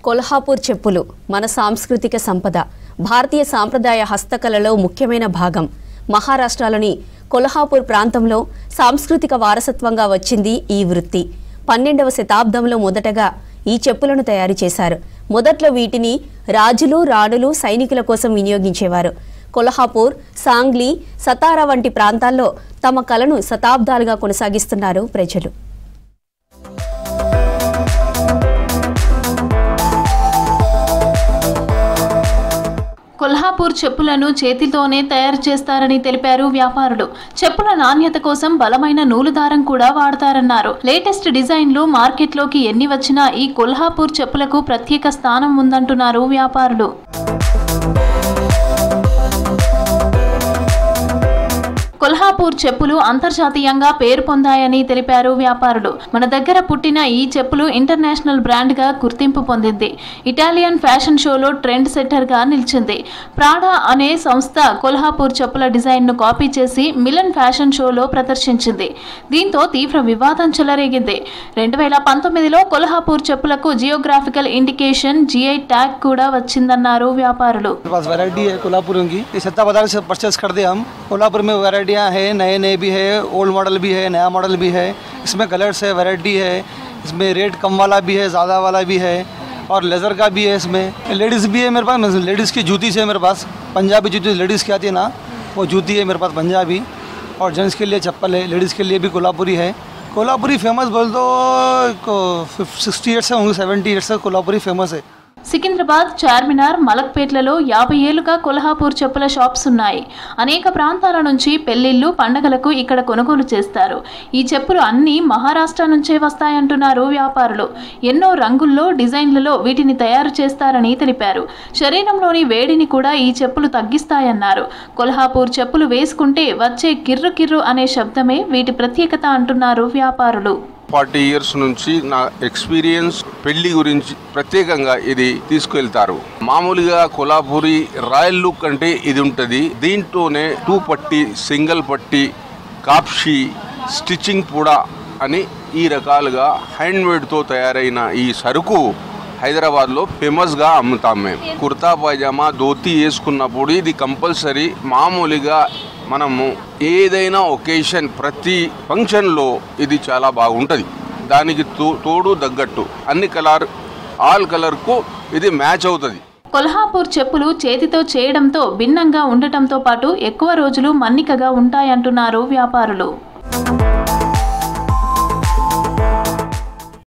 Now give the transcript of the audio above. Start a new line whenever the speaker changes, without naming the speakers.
కొల్హాపూర్ చెప్పులు మన సాంస్కృతిక సంపద. భారతీయ సాంప్రదాయ హస్తకళలో ముఖ్యమైన భాగం. మహారాష్ట్రలోని కొల్హాపూర్ ప్రాంతంలో సాంస్కృతిక వారసత్వంగా వచ్చింది ఈ వృత్తి. 12వ శతాబ్దంలో మొదటగా ఈ చెప్పులను తయారు చేశారు. మొదట్లో వీటిని రాజులు, రాణులు, సైనికుల కోసం వినియోగించేవారు. కొల్హాపూర్, సాంగ్లీ, సతారా వంటి ప్రాంతాల్లో తమ కళను శతాబ్దాలుగా కొనసాగిస్తున్నారు ప్రజలు.
కొల్హాపూర్ చెప్పులను చేతితోనే తయారు చేస్తారని తెలిపారు వ్యాపారులు. చెప్పుల నాణ్యత కోసం బలమైన నూలు దారం కూడా వాడతారన్నారు. లేటెస్ట్ డిజైన్లు మార్కెట్లోకి ఎన్ని వచ్చినా ఈ కొల్హాపూర్ చెప్పులకు ప్రత్యేక స్థానం ఉందంటున్నారు వ్యాపారులు. కొల్హాపూర్ చెప్పులు అంతర్జాతీయంగా పేరు పొందాయని తెలిపారు వ్యాపారులు. మన దగ్గర పుట్టిన ఈ చెప్పులు ఇంటర్నేషనల్ బ్రాండ్గా గుర్తింపు పొందింది. ఇటాలియన్ ఫ్యాషన్ షోలో ట్రెండ్ సెట్టర్గా నిలిచింది. ప్రాడా అనే సంస్థ కొల్హాపూర్ చెప్పుల డిజైన్ను కాపీ చేసి మిలన్ ఫ్యాషన్ షోలో ప్రదర్శించింది. దీంతో తీవ్ర వివాదం చెలరేగింది. 2019లో కొల్హాపూర్ చెప్పులకు జియోగ్రాఫికల్ ఇండికేషన్ GI ట్యాగ్ కూడా వచ్చిందన్నారు వ్యాపారులు.
है, नए भी है, ओल्ड मॉडल भी है, नया मॉडल भी है. इसमें कलर्स है, वैरायटी है. इसमें रेट कम वाला भी है, ज़्यादा वाला भी है और लेज़र का भी है. इसमें लेडीज़ भी है मेरे पास. लेडीज़ की जूती से मेरे पास पंजाबी जूती लेडीज़ की आती है ना, वो जूती है मेरे पास पंजाबी. और जेंट्स के लिए चप्पल है. लेडीज़ के लिए भी कोल्हापुरी है. कोल्हापुरी फेमस बोल तो 60 ईयर्स से होंगे, 70 ईयर्स से कोल्हापुरी फेमस है.
సికింద్రాబాద్, చార్మినార్, మలక్పేట్లలో 50 ఏళ్లుగా కొల్హాపూర్ చెప్పుల షాప్స్ ఉన్నాయి. అనేక ప్రాంతాల నుంచి పెళ్లిళ్లు, పండగలకు ఇక్కడ కొనుగోలు చేస్తారు. ఈ చెప్పులు అన్నీ మహారాష్ట్ర నుంచే వస్తాయంటున్నారు వ్యాపారులు. ఎన్నో రంగుల్లో, డిజైన్లలో వీటిని తయారు చేస్తారని తెలిపారు. శరీరంలోని వేడిని కూడా ఈ చెప్పులు తగ్గిస్తాయన్నారు. కొల్హాపూర్ చెప్పులు వేసుకుంటే వచ్చే కిర్రు కిర్రు అనే శబ్దమే వీటి ప్రత్యేకత అంటున్నారు వ్యాపారులు.
40 ఇయర్స్ నుంచి నా ఎక్స్పీరియన్స్ పెళ్లి గురించి ప్రత్యేకంగా ఇది తీసుకెళ్తారు. మామూలుగా కొల్హాపూరి రాయల్ లుక్ అంటే ఇది ఉంటుంది. దీంట్లోనే 2 పట్టి, సింగిల్ పట్టి, కాప్షి, స్టిచ్చింగ్ కూడా అని ఈ రకాలుగా హ్యాండ్మేడ్తో తయారైన ఈ సరుకు హైదరాబాద్లో ఫేమస్గా అమ్ముతాం మేము. కుర్తా పైజామా, ధోతి వేసుకున్నప్పుడు ఇది కంపల్సరీ. మామూలుగా మనము ఏదైనా ఒకేషన్, ప్రతి ఫంక్షన్లో ఇది చాలా బాగుంటుంది. దానికి తోడు తగ్గట్టు అన్ని కలర్, ఆల్ కలర్కు ఇది మ్యాచ్ అవుతుంది.
కొల్హాపూర్ చెప్పులు చేతితో చేయడంతో భిన్నంగా ఉండటంతో పాటు ఎక్కువ రోజులు మన్నికగా ఉంటాయంటున్నారు వ్యాపారులు.